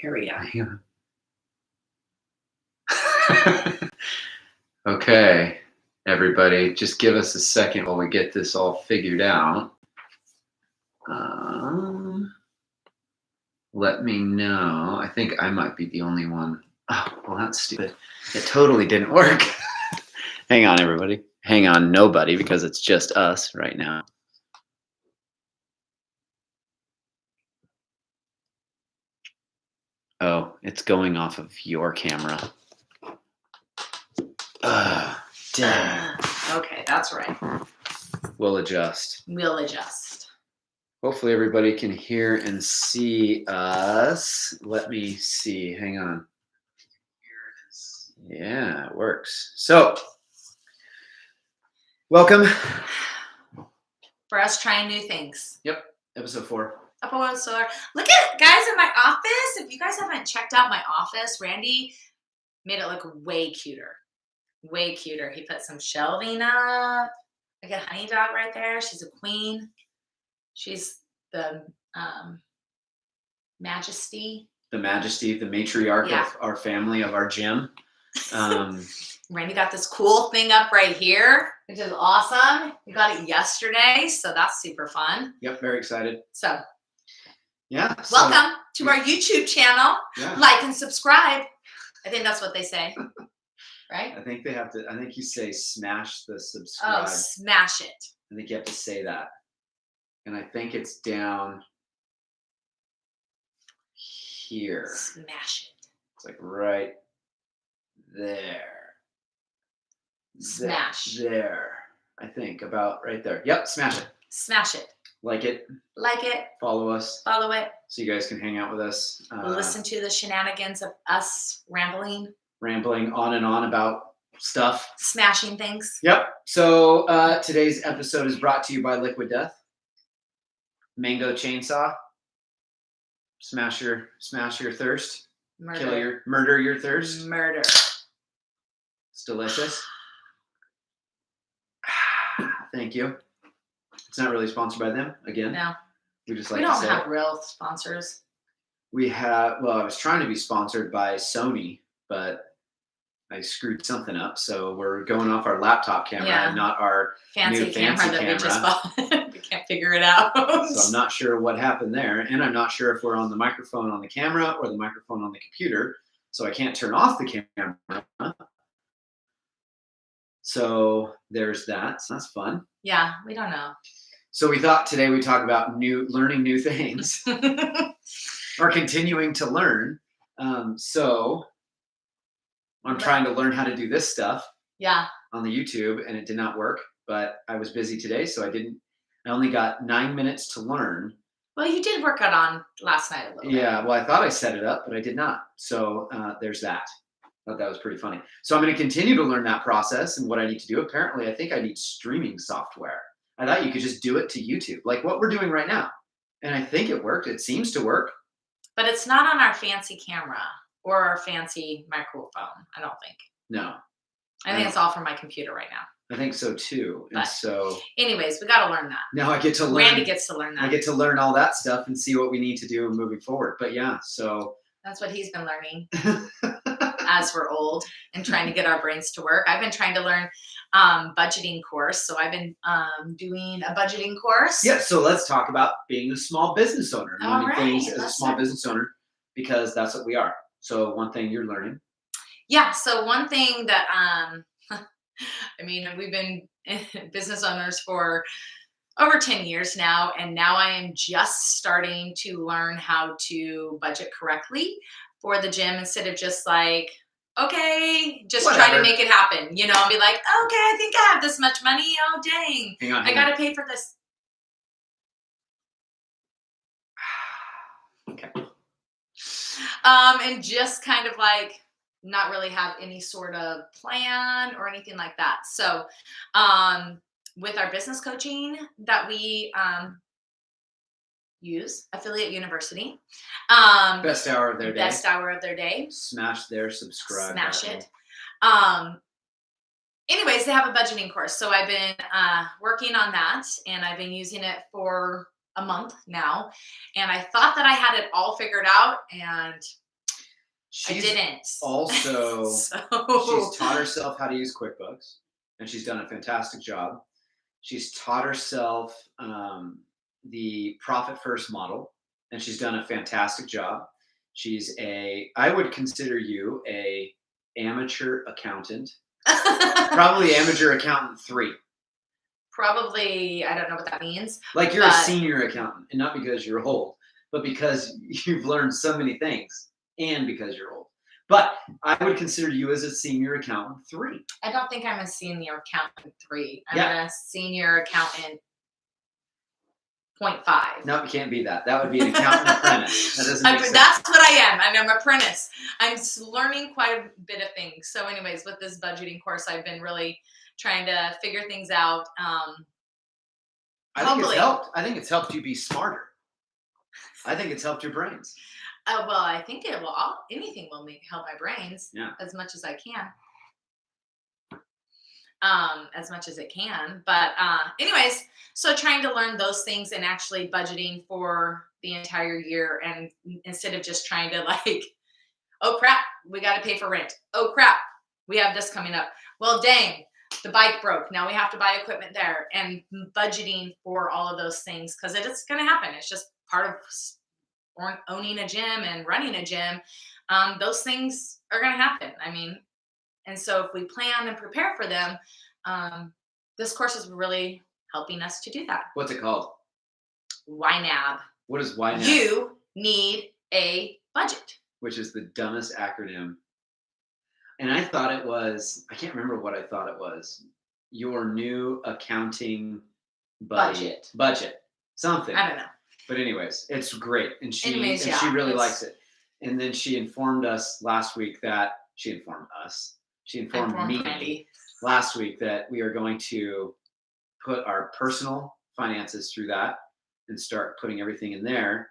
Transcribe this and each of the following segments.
area. Okay, everybody, just give us a second while we get this all figured out. Let me know. I think I might be the only one. Oh, well, that's stupid. It totally didn't work. Hang on, everybody. Hang on, nobody, because it's just us right now. Oh, it's going off of your camera. Dang. Okay, that's right. We'll adjust. We'll adjust. Hopefully everybody can hear and see us. Let me see. Hang on. Yeah, it works. So, welcome. For us trying new things. Yep, episode 4. Look at guys in my office. If you guys haven't checked out my office, Randy made it look way cuter. Way cuter. He put some shelving up. I got Honey Dog right there. She's a queen. She's the majesty. The majesty, the matriarch of our family, of our gym. Randy got this cool thing up right here, which is awesome. We got it yesterday, so that's super fun. Yep, very excited. So, yeah. Welcome to our YouTube channel. Yeah. Like and subscribe. I think that's what they say. Right? I think they have to, I think you say smash the subscribe. Oh, smash it. I think you have to say that. And I think it's down here. Smash it. It's like right there. Smash. There. I think about right there. Yep, smash it. Smash it. Like it. Like it. Follow us. Follow it. So you guys can hang out with us. Listen to the shenanigans of us rambling on and on about stuff. Smashing things. Yep. So today's episode is brought to you by Liquid Death. Mango chainsaw. Smash your thirst. Murder your thirst. Murder. It's delicious. Thank you. It's not really sponsored by them again. No. We just we don't have real sponsors. We have, well, I was trying to be sponsored by Sony, but I screwed something up. So we're going off our laptop camera and not our fancy new camera that we just bought. We can't figure it out. So I'm not sure what happened there. And I'm not sure if we're on the microphone on the camera or the microphone on the computer. So I can't turn off the camera. So there's that. So that's fun. Yeah, we don't know. So we thought today we'd talk about learning new things or continuing to learn. So I'm trying to learn how to do this stuff on the YouTube, and it did not work, but I was busy today. So I only got 9 minutes to learn. Well, you did work out on last night a little bit. Yeah, well, I thought I set it up, but I did not. So there's that. I thought that was pretty funny. So I'm going to continue to learn that process and what I need to do. Apparently, I think I need streaming software. I thought you could just do it to YouTube, like what we're doing right now. And I think it worked. It seems to work. But it's not on our fancy camera or our fancy microphone, I don't think. No. I think it's all from my computer right now. I think so too. And so anyways, we got to learn that. Now I get to learn. Randy gets to learn that. I get to learn all that stuff and see what we need to do moving forward. But yeah, so. That's what he's been learning as we're old and trying to get our brains to work. I've been trying to learn budgeting course. So I've been doing a budgeting course. Yeah. So let's talk about being a small business owner. Learning things as a small business owner, because that's what we are. So one thing you're learning. Yeah. So one thing that, I mean, we've been business owners for over 10 years now, and now I am just starting to learn how to budget correctly for the gym instead of just like, okay, just try to make it happen, you know, and be like, okay, I think I have this much money. Oh, dang. Hang on. I got to pay for this. Okay. And just kind of like not really have any sort of plan or anything like that. So, with our business coaching that we use, Affiliate University. Best hour of their day. Best hour of their day. Smash their subscribe. Smash it. Anyways, they have a budgeting course. So I've been working on that, and I've been using it for a month now. And I thought that I had it all figured out, and I didn't. Also, So she's taught herself how to use QuickBooks, and she's done a fantastic job. She's taught herself the profit first model, and she's done a fantastic job. I would consider you a amateur accountant, probably amateur accountant 3. probably, I don't know what that means. Like you're a But senior accountant, and not because you're old, but because you've learned so many things, and because you're old. But I would consider you as a senior accountant 3. I don't think I'm a senior accountant 3. I'm Yeah. a senior accountant 0.5. No, it can't be that. That would be an accountant apprentice. That doesn't make sense. That's what I am. I'm an apprentice. I'm learning quite a bit of things. So, anyways, with this budgeting course, I've been really trying to figure things out. I think it's helped. I think it's helped you be smarter. I think it's helped your brains. Well, I think it will. Anything will help my brains. Yeah. As much as I can. As much as it can. But anyways, so trying to learn those things and actually budgeting for the entire year, and instead of just trying to like, oh crap, we got to pay for rent. Oh crap, we have this coming up. Well, dang, the bike broke. Now we have to buy equipment there, and budgeting for all of those things, because it's going to happen. It's just part of owning a gym and running a gym. Those things are going to happen. I mean, and so if we plan and prepare for them, this course is really helping us to do that. What's it called? YNAB. What is YNAB? You need a budget. Which is the dumbest acronym. And I thought it was, I can't remember what I thought it was. Your new accounting budget. Something. I don't know. But anyways, it's great. And she Yeah, she really likes it. And then she informed us last week that she informed me Randy. last week that we are going to put our personal finances through that and start putting everything in there.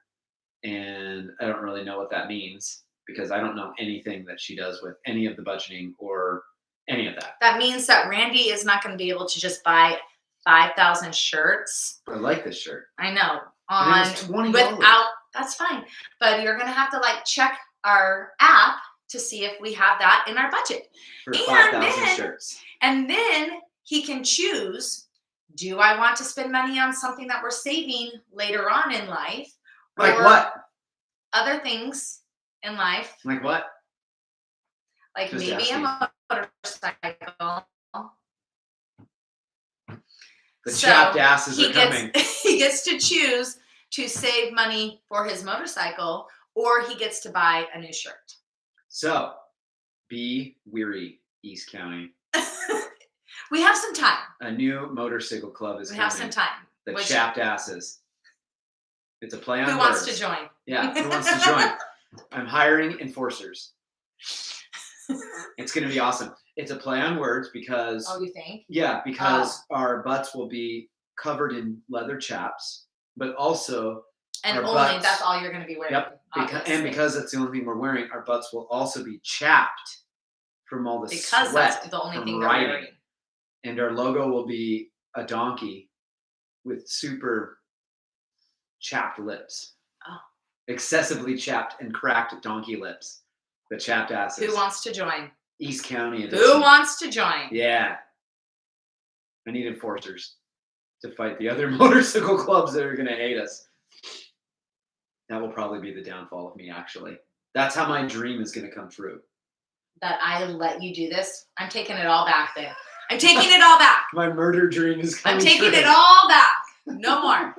And I don't really know what that means, because I don't know anything that she does with any of the budgeting or any of that. That means that Randy is not going to be able to just buy 5,000 shirts. I like this shirt. I know. And it was $20. Without, that's fine. But you're going to have to like check our app to see if we have that in our budget. For 5,000 shirts. And then he can choose, do I want to spend money on something that we're saving later on in life? Like or what? Other things in life. Like what? Like Just maybe asking. a motorcycle. The chapped asses are coming. He gets to choose to save money for his motorcycle, or he gets to buy a new shirt. So, be weary, East County. We have some time. A new motorcycle club is coming. We have some time. The chapped asses. It's a play on words. Who wants to join? Yeah, who wants to join? I'm hiring enforcers. It's going to be awesome. It's a play on words because... Oh, you think? Yeah, because our butts will be covered in leather chaps, but also... And our only butts, that's all you're going to be wearing. Yep, because that's the only thing we're wearing, our butts will also be chapped from all the sweat. Because that's the only thing they're wearing. And our logo will be a donkey with super chapped lips. Oh. Excessively chapped and cracked donkey lips. The chapped asses. Who wants to join? East County edition. Who wants to join? Yeah. I need enforcers to fight the other motorcycle clubs that are going to hate us. That will probably be the downfall of me, actually. That's how my dream is going to come true. That I let you do this? I'm taking it all back then. I'm taking it all back. My murder dream is coming true. I'm taking it all back. No more.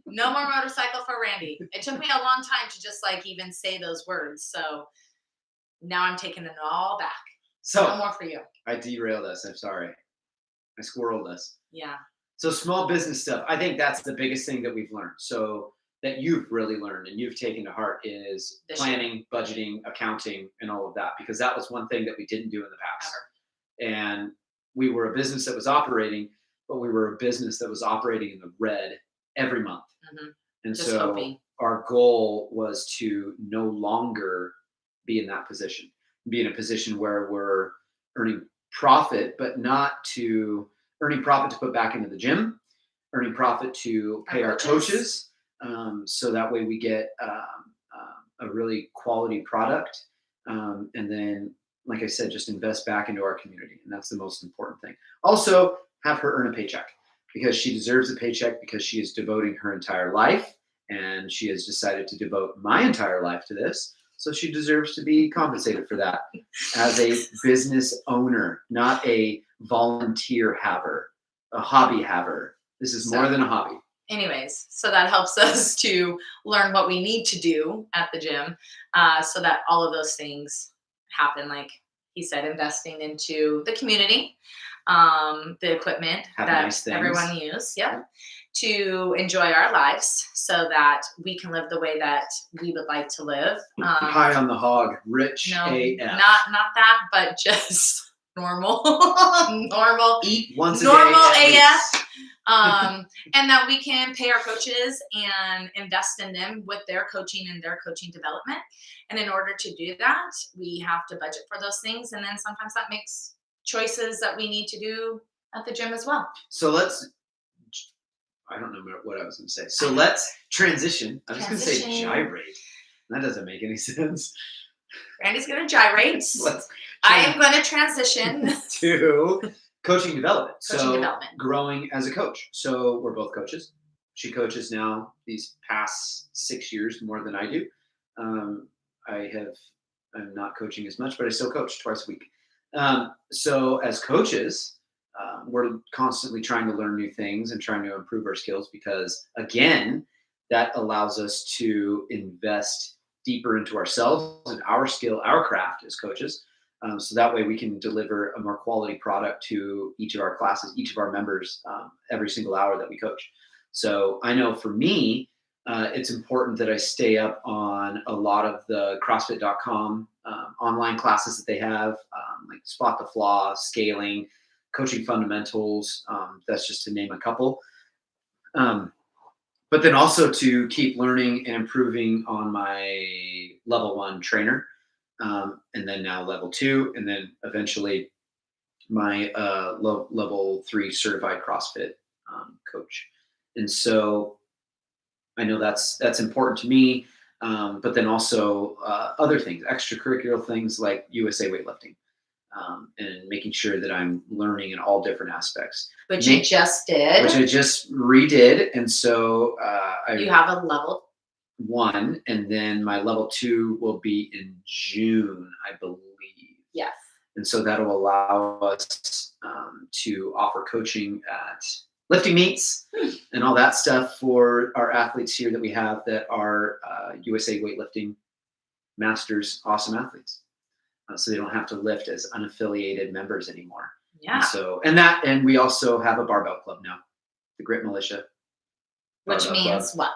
No more motorcycle for Randy. It took me a long time to just like even say those words. So now I'm taking it all back. So no more for you. I derailed us. I'm sorry. I squirreled us. Yeah. So small business stuff. I think that's the biggest thing that we've learned. So that you've really learned and you've taken to heart is planning, budgeting, accounting, and all of that. Because that was one thing that we didn't do in the past. Ever. And we were a business that was operating, but we were a business that was operating in the red every month. Mm-hmm. And just so hoping. Our goal was to no longer be in that position, be in a position where we're earning profit, but not to earning profit to put back into the gym, earning profit to pay our coaches. So that way we get a really quality product And then, like I said, just invest back into our community. And that's the most important thing. Also, have her earn a paycheck because she deserves a paycheck because she is devoting her entire life and she has decided to devote my entire life to this. So she deserves to be compensated for that as a business owner, not a volunteer haver, a hobby haver. This is more than a hobby. Anyways, so that helps us to learn what we need to do at the gym, so that all of those things happen. Like he said, investing into the community, the equipment Have that nice things. everyone uses, yep, to enjoy our lives so that we can live the way that we would like to live. High on the hog, rich No, AF. not that, but just normal, normal, Eat once a normal day at AF. And that we can pay our coaches and invest in them with their coaching and their coaching development. And in order to do that, we have to budget for those things. And then sometimes that makes choices that we need to do at the gym as well. So I don't know what I was going to say. So let's transition. I was going to say gyrate. That doesn't make any sense. Randy's going to gyrate. I am going to transition to coaching development. Coaching development. Growing as a coach. So we're both coaches. She coaches now these past 6 years more than I do. I'm not coaching as much, but I still coach twice a week. So as coaches, we're constantly trying to learn new things and trying to improve our skills because, again, that allows us to invest deeper into ourselves and our skill, our craft as coaches. So that way we can deliver a more quality product to each of our classes, each of our members, every single hour that we coach. So I know for me, it's important that I stay up on a lot of the CrossFit.com online classes that they have, like Spot the Flaw, scaling, coaching fundamentals. That's just to name a couple. But then also to keep learning and improving on my level 1 trainer. And then now level 2, and then eventually my level 3 certified CrossFit coach. And so I know that's important to me, but then also other things, extracurricular things like USA weightlifting, and making sure that I'm learning in all different aspects. Which you just did. Which I just redid, and so you have a level 1, and then my level 2 will be in June, I believe. Yes. And so that'll allow us to offer coaching at lifting meets and all that stuff for our athletes here that we have that are USA weightlifting masters, awesome athletes. So they don't have to lift as unaffiliated members anymore. Yeah. And we also have a barbell club now, the Grit Militia. Which means what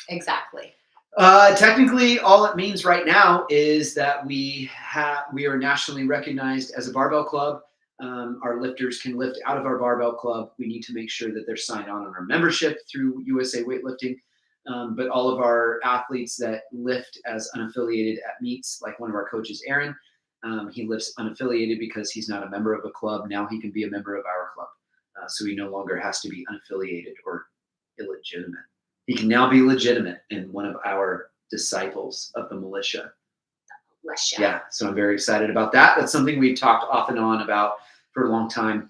exactly? Technically, all it means right now is that we are nationally recognized as a barbell club. Our lifters can lift out of our barbell club. We need to make sure that they're signed on our membership through USA Weightlifting. But all of our athletes that lift as unaffiliated at meets, like one of our coaches, Aaron, he lifts unaffiliated because he's not a member of a club. Now he can be a member of our club. So he no longer has to be unaffiliated or illegitimate. He can now be legitimate and one of our disciples of the militia. Yeah, so I'm very excited about that. That's something we've talked off and on about for a long time.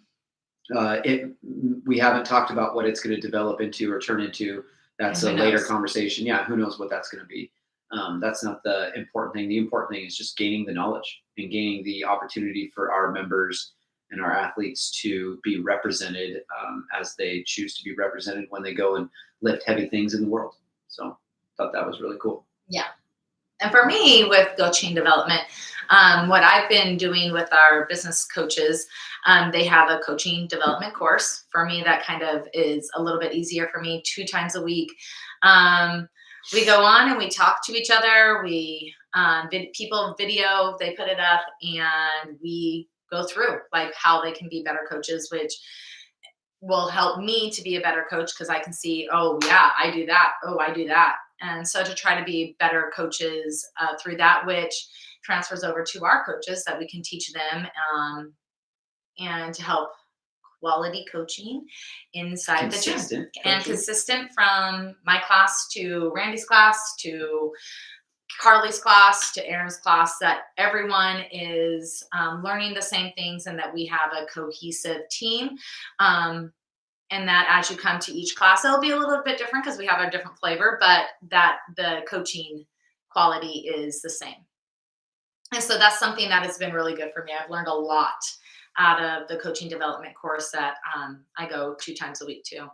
We haven't talked about what it's going to develop into or turn into. That's a later conversation. Yeah, who knows what that's going to be. That's not the important thing. The important thing is just gaining the knowledge and gaining the opportunity for our members and our athletes to be represented as they choose to be represented when they go and lift heavy things in the world. So I thought that was really cool. Yeah. And for me with coaching development, what I've been doing with our business coaches, they have a coaching development course. For me, that kind of is a little bit easier for me 2 times a week. We go on and we talk to each other. People video, they put it up and we go through like how they can be better coaches, which will help me to be a better coach because I can see, oh yeah, I do that. Oh, I do that. And so to try to be better coaches through that, which transfers over to our coaches that we can teach them and to help quality coaching inside the gym. And consistent from my class to Randy's class to Carly's class to Aaron's class, that everyone is learning the same things and that we have a cohesive team. And that as you come to each class, it'll be a little bit different because we have a different flavor, but that the coaching quality is the same. And so that's something that has been really good for me. I've learned a lot out of the coaching development course that I go 2 times a week to.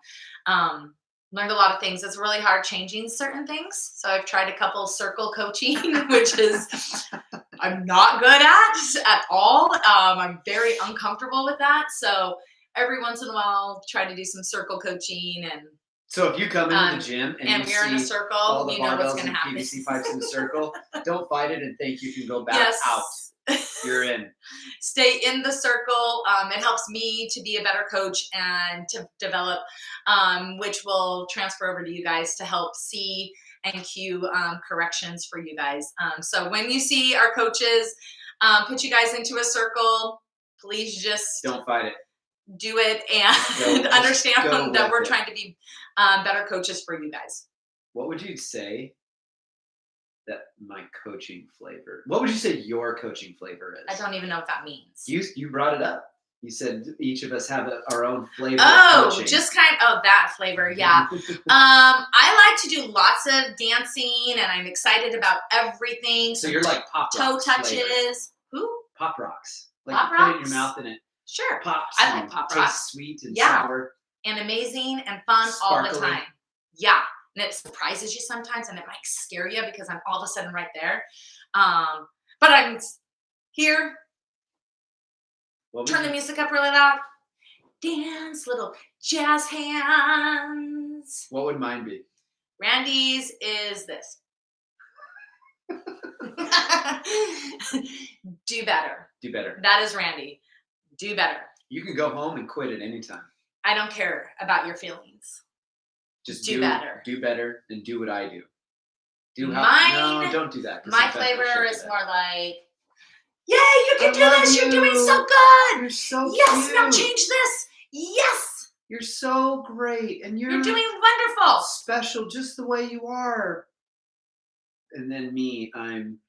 Learned a lot of things. It's really hard changing certain things. So I've tried a couple circle coaching, which is I'm not good at all. I'm very uncomfortable with that. So every once in a while, try to do some circle coaching. And so if you come into the gym and you we're in a see circle, all the you know what's barbells going to and happen. PVC pipes in a circle, don't fight it and think you can go back out. You're in. Stay in the circle. It helps me to be a better coach and to develop, which will transfer over to you guys to help see and cue corrections for you guys. So when you see our coaches put you guys into a circle, please just don't fight it. Do it and understand that we're trying to be better coaches for you guys. What would you say that my coaching flavor? What would you say your coaching flavor is? I don't even know what that means. You brought it up. You said each of us have our own flavor. Oh, of coaching. Just that flavor. Yeah. I like to do lots of dancing, and I'm excited about everything. So you're like pop rocks. Toe touches. Flavor. Who? Pop rocks. Like pop you rocks? Put it in your mouth and it sure. pops. I like pop rocks. Tastes sweet and sour. And amazing and fun all the time. Yeah. And it surprises you sometimes, and it might scare you because I'm all of a sudden right there. But I'm here. Turn the music up really loud. Dance, little jazz hands. What would mine be? Randy's is this. Do better. Do better. That is Randy. Do better. You can go home and quit at any time. I don't care about your feelings. Just do better. Do better and do what I do. Mine, no, don't do that. My flavor is more like, yay, you can do this. You're doing so good. You're so yes, cute. Now change this. Yes. You're so great. And you're doing wonderful. Special just the way you are. And then me,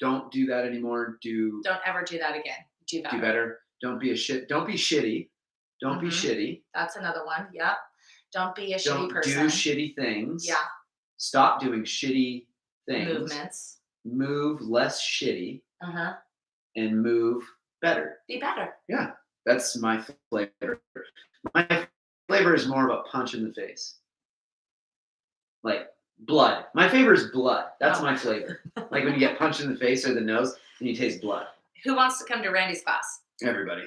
don't do that anymore. Don't ever do that again. Do better. Do better. Don't be shitty. Don't be shitty. That's another one. Yep. Don't be a shitty person. Don't do shitty things. Yeah. Stop doing shitty things. Movements. Move less shitty. Uh-huh. And move better. Be better. Yeah. That's my flavor. My flavor is more of a punch in the face. Like blood. My favorite is blood. That's my flavor. Like when you get punched in the face or the nose and you taste blood. Who wants to come to Randy's class? Everybody.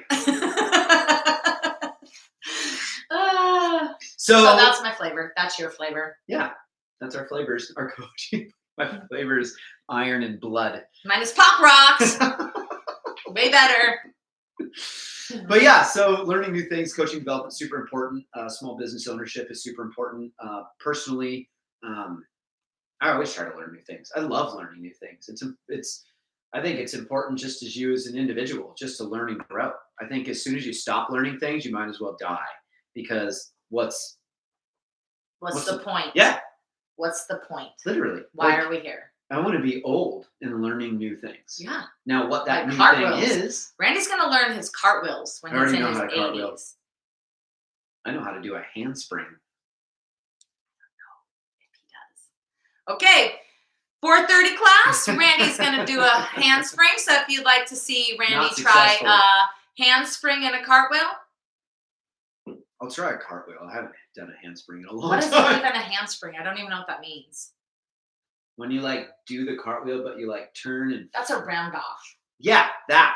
So that's my flavor. That's your flavor. Yeah. That's our flavors. Our coaching. My flavor is iron and blood. Mine is pop rocks. Way better. But yeah, so learning new things, coaching development, super important. Small business ownership is super important. Personally, I always try to learn new things. I love learning new things. I think it's important just as you as an individual, just to learn and grow. I think as soon as you stop learning things, you might as well die, because what's the point? Yeah. What's the point? Literally. Why are we here? I want to be old and learning new things. Yeah. Now, what that new cartwheels. thing is... Randy's going to learn his cartwheels when he's in his 80s. I know how to do a handspring. I don't know if he does. Okay. 4:30 class. Randy's going to do a handspring. So if you'd like to see Randy try a handspring and a cartwheel. I'll try a cartwheel. I haven't done a handspring in a long time. What is even a handspring? I don't even know what that means. When you do the cartwheel, but you turn and... That's a round off. Yeah, that.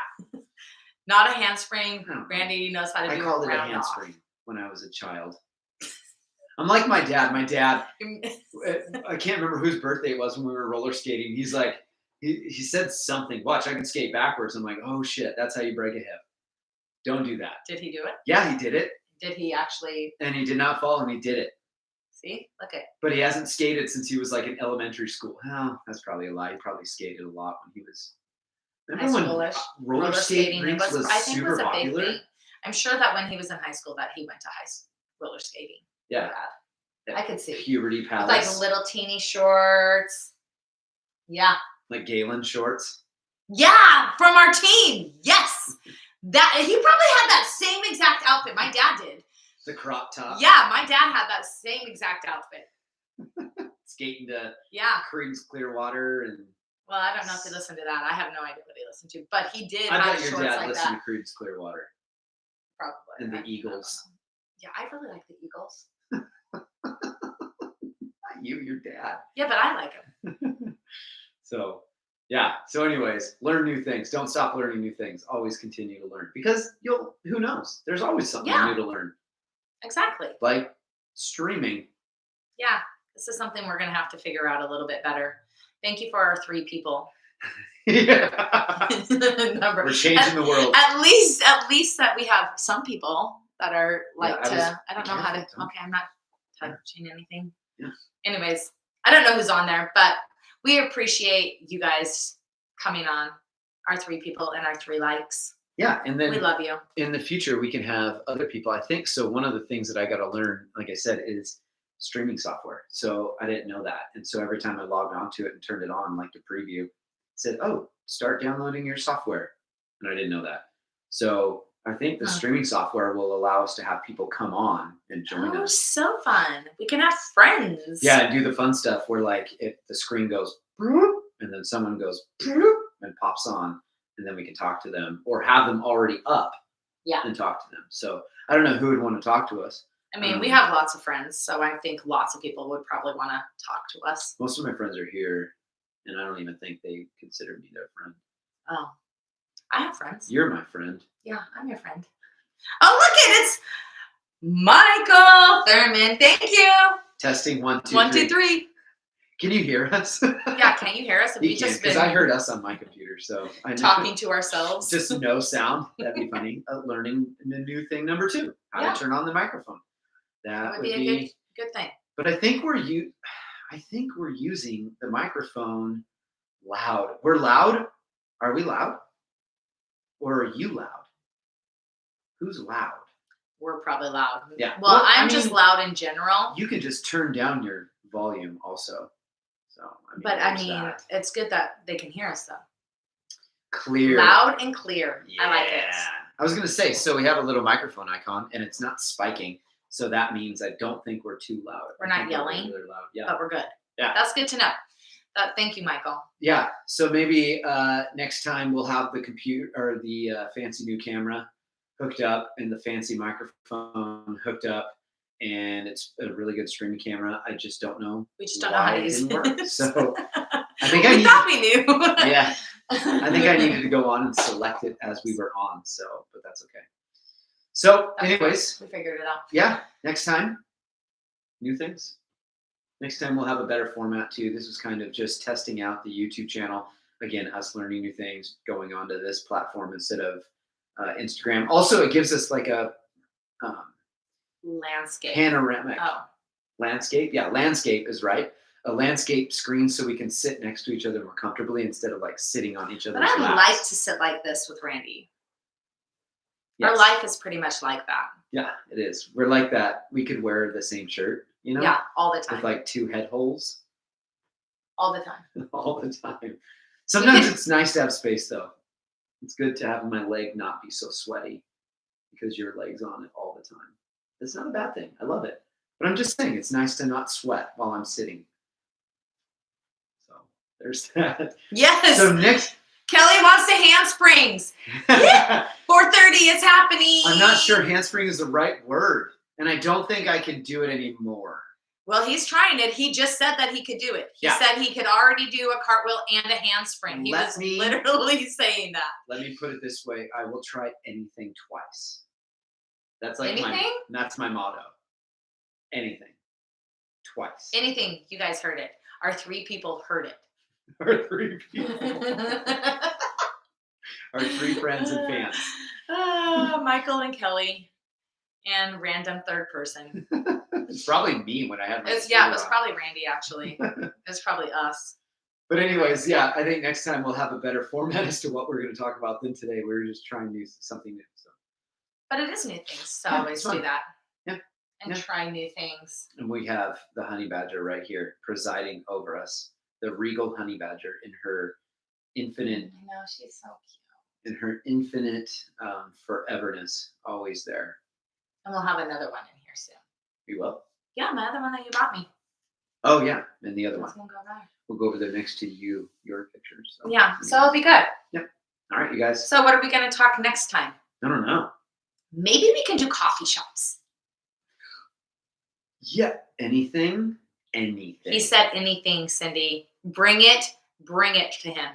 Not a handspring. Randy knows how to do a round off. I called it a handspring when I was a child. I'm like my dad. My dad, I can't remember whose birthday it was when we were roller skating. He's like, he said something. Watch, I can skate backwards. I'm like, oh shit, that's how you break a hip. Don't do that. Did he do it? Yeah, he did it. Did he actually? And he did not fall, and he did it. See, look at. But he hasn't skated since he was in elementary school. Oh, that's probably a lie. He probably skated a lot when he was. Remember when roller skating was super popular? Big thing. I'm sure that when he was in high school, that he went to roller skating. Yeah, I could see puberty palace. With little teeny shorts. Yeah. Like Galen shorts. Yeah, from our team. Yes. That he probably had that same exact outfit. My dad did. The crop top. Yeah, my dad had that same exact outfit. Skating to Creed's Clearwater and. Well, I don't know if he listened to that. I have no idea what he listened to, but he did I have bet your shorts dad like listened that. to Creed's Clearwater. Probably. And the Eagles. Yeah, I really like the Eagles. Your dad. Yeah, but I like him. So, yeah. So, anyways, learn new things. Don't stop learning new things. Always continue to learn because who knows? There's always something new to learn. Exactly. Like streaming. Yeah, this is something we're going to have to figure out a little bit better. Thank you for our 3 people. Yeah. Number. We're changing the world. At least that we have some people that are like I don't know how to. Okay, I'm not touching anything. Yeah. Anyways, I don't know who's on there, but we appreciate you guys coming on. Our 3 people and our 3 likes. Yeah, and then we love you. In the future, we can have other people. I think so. One of the things that I got to learn, like I said, is streaming software. So I didn't know that, and so every time I logged onto it and turned it on, like to preview, it said, "Oh, start downloading your software," and I didn't know that. So I think the streaming software will allow us to have people come on and join us. So fun! We can have friends. Yeah, and do the fun stuff where like if the screen goes and then someone goes and pops on, and then we can talk to them or have them already up and talk to them. So I don't know who would want to talk to us. I mean, we have lots of friends, so I think lots of people would probably want to talk to us. Most of my friends are here, and I don't even think they consider me their friend. Oh, I have friends. You're my friend. Yeah, I'm your friend. Oh, look it's Michael Thurman. Thank you. Testing 1, 2, 1, 3. 2, 3. Can you hear us? Yeah, can't you hear us? You can, because I heard us on my computer, so I know. Talking to ourselves. Just no sound. That'd be funny. Learning the new thing number 2, how to turn on the microphone. That would be a good thing. But I think we're using the microphone loud. We're loud. Are we loud? Or are you loud? Who's loud? We're probably loud. Yeah. Well, I'm just loud in general. You can just turn down your volume also. So, it's good that they can hear us though. Clear. Loud and clear. Yeah. I like it. I was going to say, so we have a little microphone icon and it's not spiking. So that means I don't think we're too loud. We're not yelling, really loud. Yeah. But we're good. Yeah. That's good to know. Thank you, Michael. Yeah. So maybe next time we'll have the computer or the fancy new camera hooked up and the fancy microphone hooked up. And it's a really good streaming camera. I just don't know. We just don't know how to use it. Work. So I think we knew. Yeah. I think I needed to go on and select it as we were on. So, but that's okay. So, anyways, we figured it out. Yeah. Next time, new things. Next time we'll have a better format too. This was kind of just testing out the YouTube channel. Again, us learning new things, going onto this platform instead of Instagram. Also, it gives us like a landscape. Panoramic landscape. Yeah, landscape is right. A landscape screen so we can sit next to each other more comfortably instead of like sitting on each other's laps. But I'd like to sit like this with Randy. Yes. Our life is pretty much like that. Yeah, it is. We're like that. We could wear the same shirt, you know? Yeah, all the time. With like 2 head holes. All the time. All the time. Sometimes it's nice to have space though. It's good to have my leg not be so sweaty because your leg's on it all the time. It's not a bad thing. I love it. But I'm just saying it's nice to not sweat while I'm sitting. So there's that. Yes. So next Kelly wants to handsprings. Yeah. 4:30, it's happening. I'm not sure handspring is the right word. And I don't think I can do it anymore. Well, he's trying it. He just said that he could do it. He said he could already do a cartwheel and a handspring. He was literally saying that. Let me put it this way. I will try anything twice. That's like anything? That's my motto. Anything. Twice. Anything. You guys heard it. Our 3 people heard it. Our 3 people. Our 3 friends and fans. Michael and Kelly. And random third person. It's probably me when I had my it was probably Randy, actually. It was probably us. But anyways, yeah, I think next time we'll have a better format as to what we're going to talk about than today. We were just trying to do something new. So. But it is new things, so always do that. Yeah. And try new things. And we have the honey badger right here presiding over us. The regal honey badger in her infinite, I know, she's so cute. in her infinite foreverness, always there. And we'll have another one in here soon. We will. Yeah, my other one that you bought me. Oh yeah, and the other one. We'll go there. We'll go over there next to you, your pictures. So. Yeah, so it'll be good. Yep. All right, you guys. So what are we going to talk next time? I don't know. Maybe we can do coffee shops. Yeah, anything. He said anything, Cindy. Bring it to him.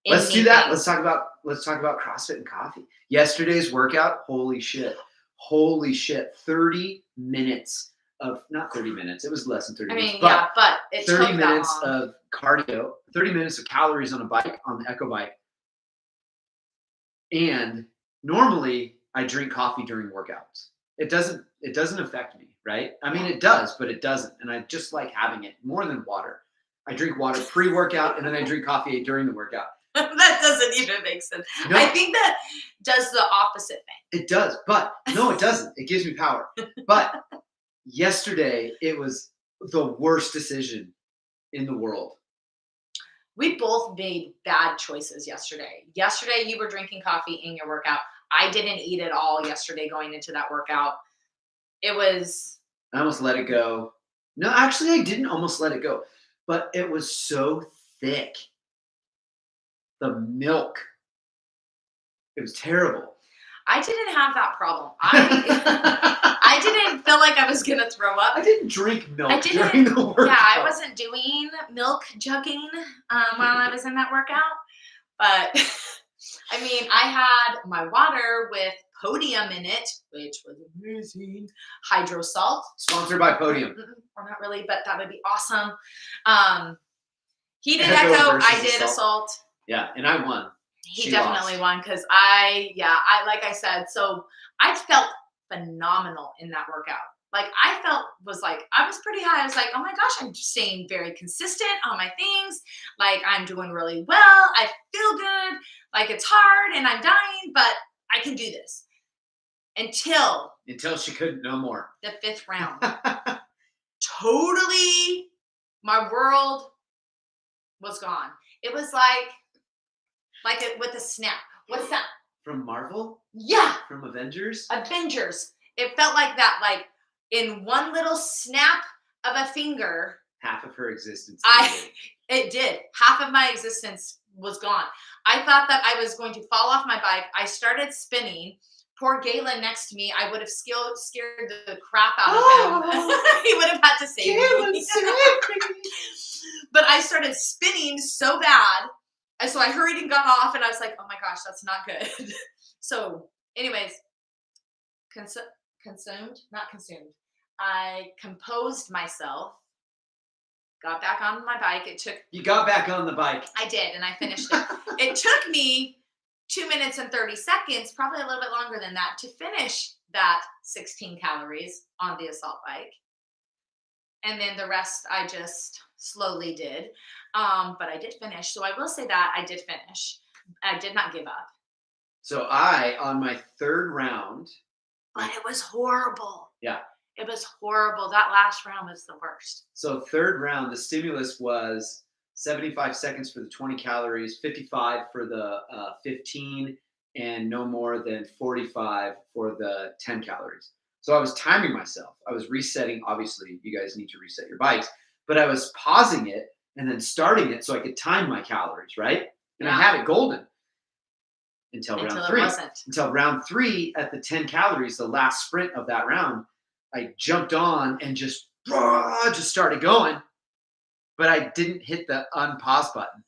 Let's do that. Let's talk about CrossFit and coffee. Yesterday's workout, holy shit. 30 minutes of, not 30 minutes, it was less than 30 minutes. But it 30 took minutes that long. of cardio, 30 minutes of calories on a bike, on the Echo bike. And normally I drink coffee during workouts. It doesn't affect me, right? I mean, it does, but it doesn't. And I just like having it more than water. I drink water pre-workout and then I drink coffee during the workout. That doesn't even make sense. No. I think that does the opposite thing. It does, but no, it doesn't. It gives me power. But yesterday, it was the worst decision in the world. We both made bad choices yesterday. Yesterday, you were drinking coffee in your workout. I didn't eat at all yesterday going into that workout. I almost let it go. No, actually, I didn't almost let it go. But it was so thick. The milk. It was terrible. I didn't have that problem. I didn't feel like I was going to throw up. I didn't drink milk during the workout. Yeah, I wasn't doing milk jugging while I was in that workout. But, I mean, I had my water with Podium in it, which was amazing. Hydro salt. Sponsored by Podium. Or not really, but that would be awesome. He did Echo. I did Assault. Yeah, and I won. He definitely won because I like I said, so I felt phenomenal in that workout. Like I was pretty high. I was like, oh my gosh, I'm staying very consistent on my things. Like I'm doing really well. I feel good. Like it's hard and I'm dying, but I can do this. Until she couldn't no more. The 5th round. Totally, my world was gone. It was like it with a snap. What's that? From Marvel? Yeah. From Avengers? Avengers. It felt like that, like in one little snap of a finger. Half of her existence. It did. Half of my existence was gone. I thought that I was going to fall off my bike. I started spinning. Poor Galen next to me, I would have scared the crap out of him. He would have had to save me. But I started spinning so bad. And so I hurried and got off, and I was like, oh my gosh, that's not good. So anyways, not consumed. I composed myself, got back on my bike. You got back on the bike. I did, and I finished it. It took me 2 minutes and 30 seconds, probably a little bit longer than that, to finish that 16 calories on the assault bike. And then the rest I just slowly did. But I did finish. So I will say that I did finish. I did not give up. So on my 3rd round. But it was horrible. Yeah. It was horrible. That last round was the worst. So 3rd round, the stimulus was 75 seconds for the 20 calories, 55 for the 15, and no more than 45 for the 10 calories. So I was timing myself. I was resetting. Obviously, you guys need to reset your bikes. But I was pausing it and then starting it so I could time my calories, right? And I had it golden until round 3. Until round 3 at the 10 calories, the last sprint of that round, I jumped on and just started going. But I didn't hit the unpause button.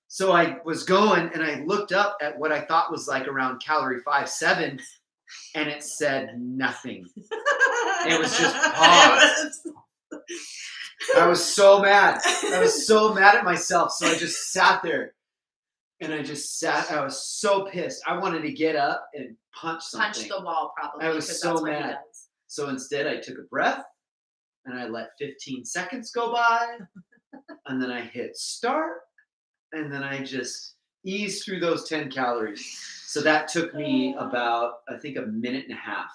So I was going and I looked up at what I thought was like around calorie 5-7 and it said nothing. It was just pause. I was so mad. I was so mad at myself. So I just sat there and I was so pissed. I wanted to get up and punch something. Punch the wall probably. I was so mad. So instead I took a breath and I let 15 seconds go by. And then I hit start, and then I just eased through those 10 calories. So that took me about, I think, a minute and a half.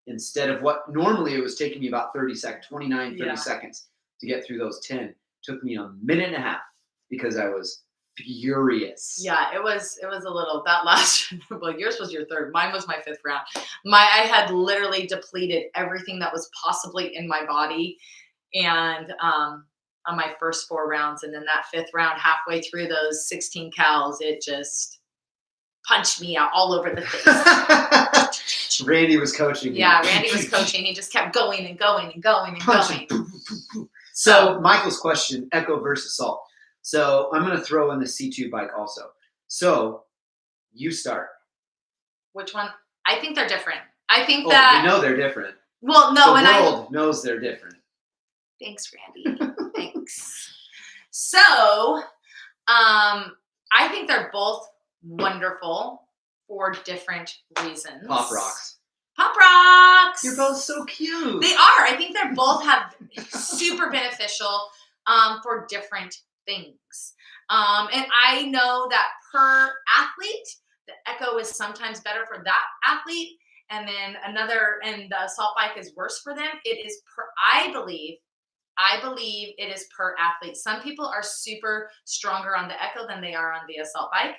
Instead of what normally it was taking me about 30 seconds to get through those 10. It took me a minute and a half because I was furious. Yeah, it was a little that last well, yours was your third. Mine was my fifth round. I had literally depleted everything that was possibly in my body and on my first 4 rounds. And then that fifth round, halfway through those 16 cals, it just punched me out all over the face. Randy was coaching. Yeah, Randy was coaching. He just kept going and going and going and punching. going. So Michael's question, Echo versus Salt. So I'm going to throw in the C2 bike also. So you start. Which one? I think they're different. I think we know they're different. Well, no, the world knows they're different. Thanks, Randy. Thanks. So, I think they're both wonderful for different reasons. Pop rocks. Pop rocks. You're both so cute. They are. I think they both have super beneficial for different things. And I know that per athlete, the Echo is sometimes better for that athlete, and then and the assault bike is worse for them. It is I believe it is per athlete. Some people are super stronger on the Echo than they are on the assault bike.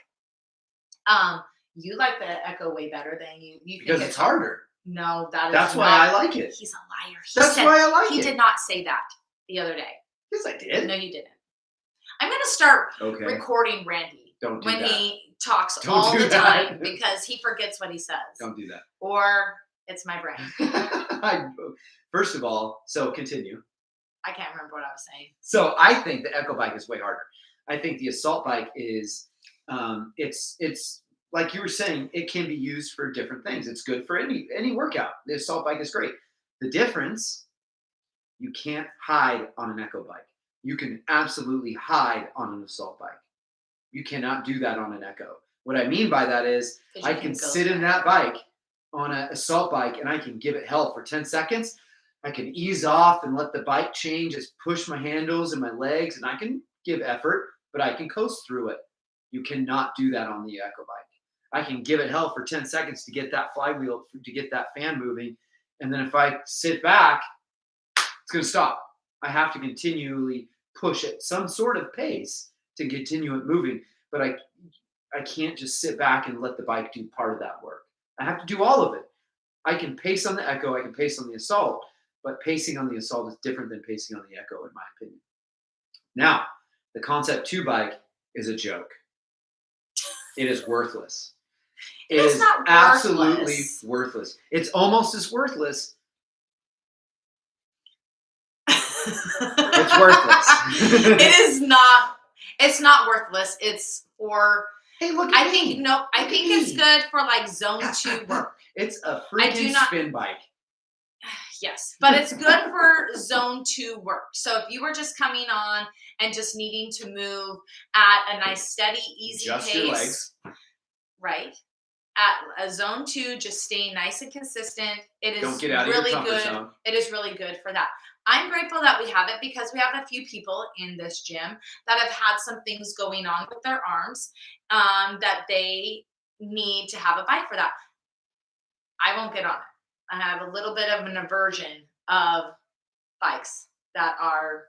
You like the Echo way better than you think because it's harder. No, that's why I like it. He's a liar. That's why I like it. He did not say that the other day. Yes, I did. No, you didn't. I'm going to start Okay. recording Randy Don't do when that. he talks Don't all do the that. time because he forgets what he says. Don't do that. Or it's my brain. First of all, so continue. I can't remember what I was saying. So I think the Echo bike is way harder. I think the assault bike is, it's like you were saying, it can be used for different things. It's good for any workout. The assault bike is great. The difference, you can't hide on an Echo bike. You can absolutely hide on an assault bike. You cannot do that on an Echo. What I mean by that is I can sit in that bike on an assault bike and I can give it hell for 10 seconds. I can ease off and let the bike change, just push my handles and my legs, and I can give effort, but I can coast through it. You cannot do that on the Echo bike. I can give it hell for 10 seconds to get that flywheel, to get that fan moving. And then if I sit back, it's going to stop. I have to continually push at some sort of pace to continue it moving. But I can't just sit back and let the bike do part of that work. I have to do all of it. I can pace on the Echo. I can pace on the assault. But pacing on the assault is different than pacing on the Echo, in my opinion. Now, the Concept 2 bike is a joke. It is worthless. It is not absolutely worthless. It's almost as worthless. It's worthless. It is not. It's not worthless. It's for. Hey, look! I think it's good for like zone 2 work. It's a freaking spin bike. Yes, but it's good for zone 2 work. So if you were just coming on and just needing to move at a nice, steady, easy just pace, your legs. Right? At a zone 2, just staying nice and consistent. It is Don't get out really of your comfort good. zone. It is really good for that. I'm grateful that we have it because we have a few people in this gym that have had some things going on with their arms that they need to have a bike for that. I won't get on it. I have a little bit of an aversion of bikes that are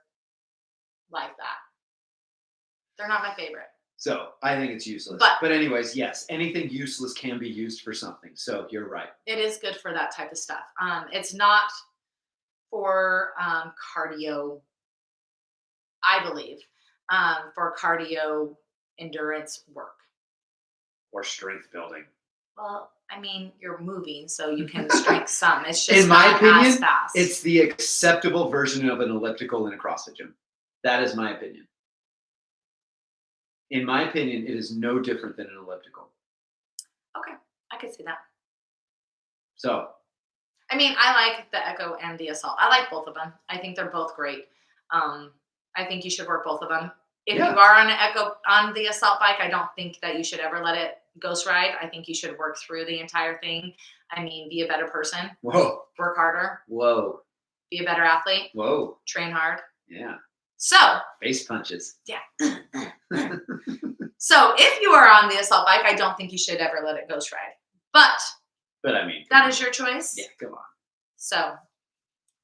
like that. They're not my favorite. So I think it's useless. But anyways, yes, anything useless can be used for something. So you're right. It is good for that type of stuff. It's not for cardio, I believe, for cardio endurance work. Or strength building. Well, I mean, you're moving, so you can strength some. It's just in my not opinion, as fast. It's the acceptable version of an elliptical in a CrossFit gym. That is my opinion. In my opinion, it is no different than an elliptical. Okay, I could see that. So, I mean, I like the Echo and the Assault. I like both of them. I think they're both great. I think you should work both of them. If you are on an Echo on the Assault bike, I don't think that you should ever let it ghost ride. I think you should work through the entire thing. I mean, be a better person. Whoa. Work harder. Whoa. Be a better athlete. Whoa. Train hard. Yeah. So. Face punches. Yeah. So if you are on the Assault bike, I don't think you should ever let it ghost ride. But I mean. that is your choice. Yeah, come on. So,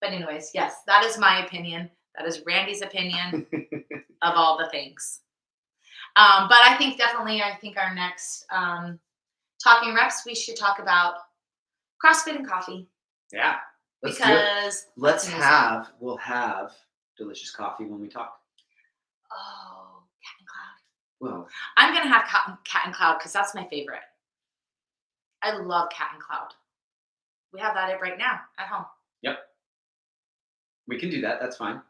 but anyways, yes, that is my opinion. That is Randy's opinion of all the things. But I think definitely, I think our next talking reps, we should talk about CrossFit and coffee. Yeah. Let's do it. Because We'll have delicious coffee when we talk. Oh, Cat and Cloud. Well, I'm gonna have Cat and Cloud because that's my favorite. I love Cat and Cloud. We have that right now at home. yep. We can do that. That's fine.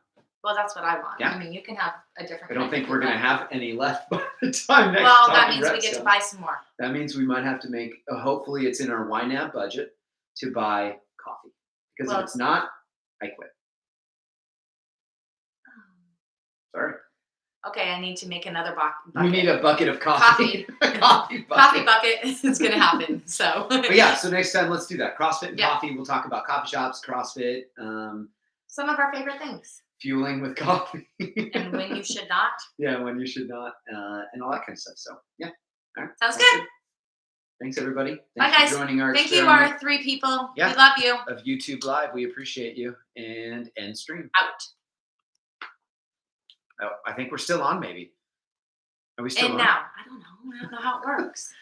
Well, that's what I want. Yeah. I mean, you can have a different. I don't kind think if we're you going to want. have any left by the time next Well, that Talking means we Reps get to comes. buy some more. That means we might have to make, hopefully it's in our YNAB budget to buy coffee. Because Well, if it's not, I quit. Sorry. Okay, I need to make another bucket. We need a bucket of coffee. Coffee bucket. Coffee bucket. It's gonna happen. So. But yeah, so next time let's do that. CrossFit and Yeah. coffee. We'll talk about coffee shops, CrossFit, Some of our favorite things. fueling with coffee. And when you should not. Yeah, when you should not, and all that kind of stuff. So yeah. All right. Sounds good. Thanks everybody. Bye, Thanks guys. for joining our Thank you, experiment our 3 people. Yeah. We love you. of YouTube Live. We appreciate you. And end stream. Out. Oh, I think we're still on maybe. Are we still And on? now. I don't know how it works.